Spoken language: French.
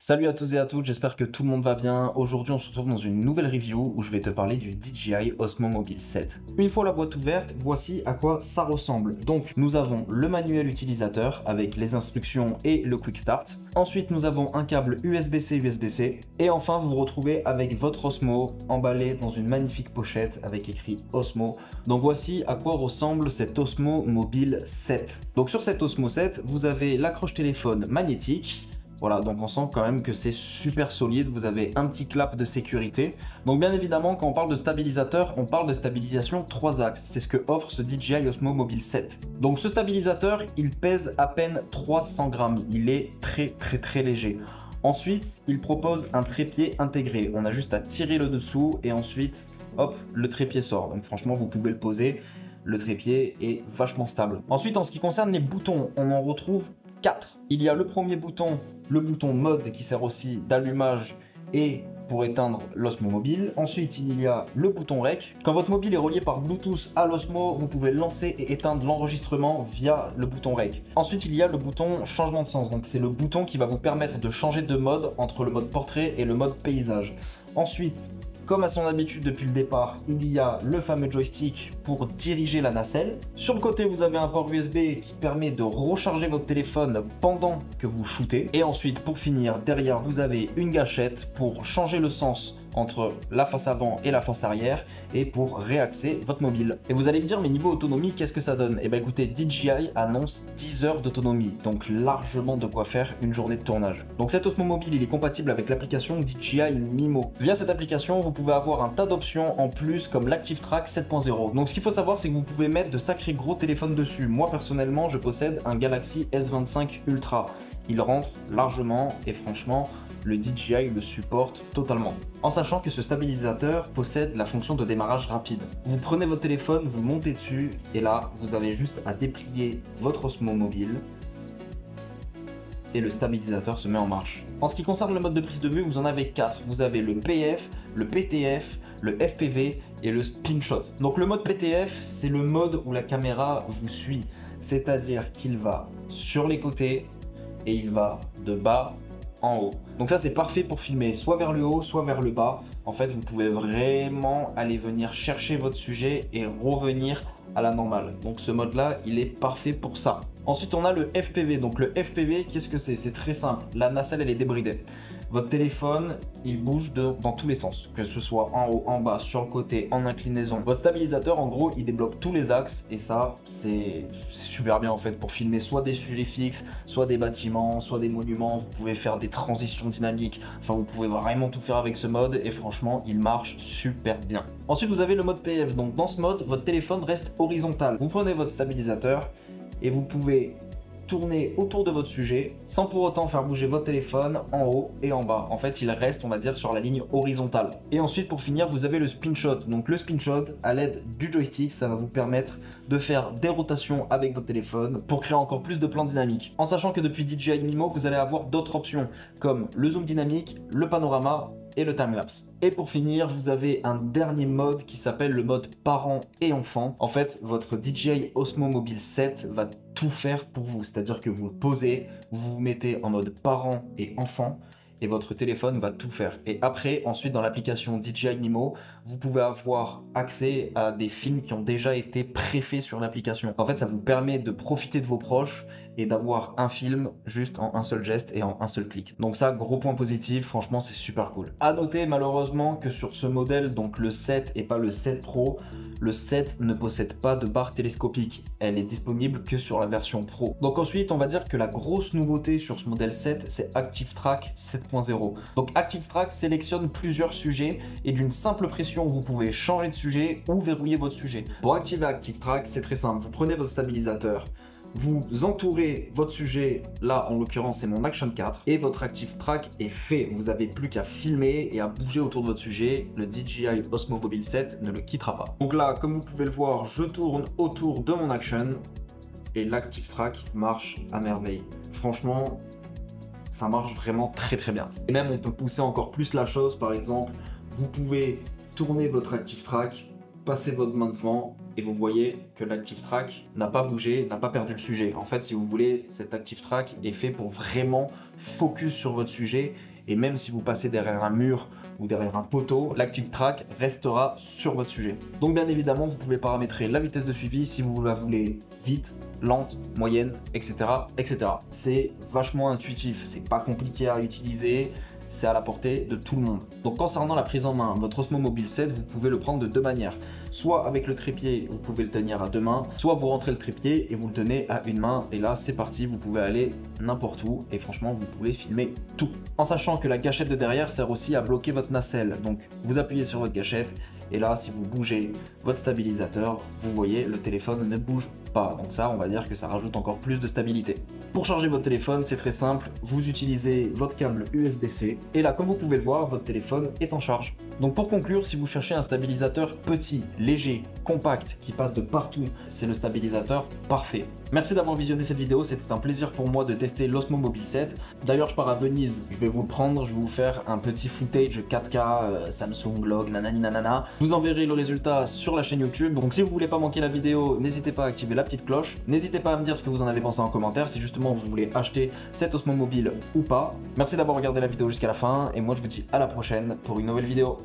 Salut à tous et à toutes, j'espère que tout le monde va bien. Aujourd'hui on se retrouve dans une nouvelle review où je vais te parler du DJI Osmo Mobile 7. Une fois la boîte ouverte, voici à quoi ça ressemble. Donc nous avons le manuel utilisateur avec les instructions et le Quick Start. Ensuite nous avons un câble USB-C USB-C. Et enfin vous vous retrouvez avec votre Osmo emballé dans une magnifique pochette avec écrit Osmo. Donc voici à quoi ressemble cet Osmo Mobile 7. Donc sur cet Osmo 7, vous avez l'accroche téléphone magnétique. Voilà, donc on sent quand même que c'est super solide, vous avez un petit clap de sécurité. Donc bien évidemment, quand on parle de stabilisateur, on parle de stabilisation 3 axes. C'est ce que offre ce DJI Osmo Mobile 7. Donc ce stabilisateur, il pèse à peine 300 grammes. Il est très léger. Ensuite, il propose un trépied intégré. On a juste à tirer le dessous et ensuite, hop, le trépied sort. Donc franchement, vous pouvez le poser. Le trépied est vachement stable. Ensuite, en ce qui concerne les boutons, on en retrouve 4. Il y a le premier bouton, le bouton mode qui sert aussi d'allumage et pour éteindre l'Osmo Mobile. Ensuite, il y a le bouton REC. Quand votre mobile est relié par Bluetooth à l'Osmo, vous pouvez lancer et éteindre l'enregistrement via le bouton REC. Ensuite, il y a le bouton changement de sens. Donc, c'est le bouton qui va vous permettre de changer de mode entre le mode portrait et le mode paysage. Ensuite, comme à son habitude depuis le départ, il y a le fameux joystick pour diriger la nacelle. Sur le côté, vous avez un port USB qui permet de recharger votre téléphone pendant que vous shootez. Et ensuite, pour finir, derrière, vous avez une gâchette pour changer le sens entre la face avant et la face arrière et pour réaxer votre mobile. Et vous allez me dire, mais niveau autonomie, qu'est-ce que ça donne? Et bien écoutez, DJI annonce 10 heures d'autonomie, donc largement de quoi faire une journée de tournage. Donc cet Osmo Mobile, il est compatible avec l'application DJI Mimo. Via cette application, vous pouvez avoir un tas d'options en plus comme l'Active Track 7.0. Donc ce qu'il faut savoir, c'est que vous pouvez mettre de sacrés gros téléphones dessus. Moi personnellement, je possède un Galaxy S25 Ultra. Il rentre largement et franchement, le DJI le supporte totalement. En sachant que ce stabilisateur possède la fonction de démarrage rapide. Vous prenez votre téléphone, vous montez dessus et là, vous avez juste à déplier votre Osmo Mobile et le stabilisateur se met en marche. En ce qui concerne le mode de prise de vue, vous en avez 4. Vous avez le PF, le PTF, le FPV et le Spin Shot. Donc le mode PTF, c'est le mode où la caméra vous suit. C'est-à-dire qu'il va sur les côtés et il va de bas en haut. Donc ça c'est parfait pour filmer soit vers le haut, soit vers le bas. En fait, vous pouvez vraiment aller venir chercher votre sujet et revenir à la normale. Donc ce mode-là, il est parfait pour ça. Ensuite, on a le FPV. Donc le FPV, qu'est-ce que c'est? C'est très simple. La nacelle, elle est débridée. Votre téléphone, il bouge dans tous les sens, que ce soit en haut, en bas, sur le côté, en inclinaison. Votre stabilisateur, en gros, il débloque tous les axes et ça, c'est super bien en fait pour filmer soit des sujets fixes, soit des bâtiments, soit des monuments. Vous pouvez faire des transitions dynamiques. Enfin, vous pouvez vraiment tout faire avec ce mode et franchement, il marche super bien. Ensuite, vous avez le mode PF. Donc dans ce mode, votre téléphone reste horizontal. Vous prenez votre stabilisateur et vous pouvez tourner autour de votre sujet sans pour autant faire bouger votre téléphone en haut et en bas. En fait, il reste, on va dire, sur la ligne horizontale. Et ensuite, pour finir, vous avez le Spin Shot. Donc le Spin Shot, à l'aide du joystick, ça va vous permettre de faire des rotations avec votre téléphone pour créer encore plus de plans dynamiques. En sachant que depuis DJI Mimo, vous allez avoir d'autres options comme le zoom dynamique, le panorama et le timelapse. Et pour finir, vous avez un dernier mode qui s'appelle le mode parent et enfant. En fait, votre DJI Osmo Mobile 7 va tout faire pour vous, c'est-à-dire que vous le posez, vous vous mettez en mode parent et enfant et votre téléphone va tout faire. Et après, ensuite, dans l'application DJI Mimo, vous pouvez avoir accès à des films qui ont déjà été préfaits sur l'application. En fait, ça vous permet de profiter de vos proches et d'avoir un film juste en un seul geste et en un seul clic. Donc ça, gros point positif, franchement, c'est super cool. À noter malheureusement que sur ce modèle, donc le 7 et pas le 7 Pro, le 7 ne possède pas de barre télescopique. Elle est disponible que sur la version Pro. Donc ensuite, on va dire que la grosse nouveauté sur ce modèle 7, c'est Active Track 7.0. Donc Active Track sélectionne plusieurs sujets et d'une simple pression, vous pouvez changer de sujet ou verrouiller votre sujet. Pour activer Active Track, c'est très simple. Vous prenez votre stabilisateur, vous entourez votre sujet, là en l'occurrence c'est mon Action 4, et votre Active Track est fait. Vous n'avez plus qu'à filmer et à bouger autour de votre sujet. Le DJI Osmo Mobile 7 ne le quittera pas. Donc là, comme vous pouvez le voir, je tourne autour de mon Action et l'Active Track marche à merveille. Franchement, ça marche vraiment très bien. Et même on peut pousser encore plus la chose. Par exemple, vous pouvez tourner votre Active Track, passer votre main devant et vous voyez que l'Active Track n'a pas bougé, n'a pas perdu le sujet. En fait, si vous voulez, cet Active Track est fait pour vraiment focus sur votre sujet. Et même si vous passez derrière un mur ou derrière un poteau, l'Active Track restera sur votre sujet. Donc bien évidemment, vous pouvez paramétrer la vitesse de suivi si vous la voulez vite, lente, moyenne, etc. etc. C'est vachement intuitif, c'est pas compliqué à utiliser, c'est à la portée de tout le monde. Donc concernant la prise en main, votre Osmo Mobile 7, vous pouvez le prendre de deux manières. Soit avec le trépied, vous pouvez le tenir à deux mains, soit vous rentrez le trépied et vous le tenez à une main. Et là, c'est parti, vous pouvez aller n'importe où et franchement, vous pouvez filmer tout. En sachant que la gâchette de derrière sert aussi à bloquer votre nacelle. Donc, vous appuyez sur votre gâchette et là, si vous bougez votre stabilisateur, vous voyez, le téléphone ne bouge pas. Donc ça, on va dire que ça rajoute encore plus de stabilité. Pour charger votre téléphone, c'est très simple. Vous utilisez votre câble USB-C. Et là, comme vous pouvez le voir, votre téléphone est en charge. Donc pour conclure, si vous cherchez un stabilisateur petit, léger, compact, qui passe de partout, c'est le stabilisateur parfait. Merci d'avoir visionné cette vidéo, c'était un plaisir pour moi de tester l'Osmo Mobile 7. D'ailleurs, je pars à Venise, je vais vous le prendre, je vais vous faire un petit footage 4K, Samsung Log, nanani nanana. Je vous enverrai le résultat sur la chaîne YouTube. Donc si vous voulez pas manquer la vidéo, n'hésitez pas à activer la petite cloche. N'hésitez pas à me dire ce que vous en avez pensé en commentaire, si justement vous voulez acheter cet Osmo Mobile ou pas. Merci d'avoir regardé la vidéo jusqu'à la fin, et moi je vous dis à la prochaine pour une nouvelle vidéo.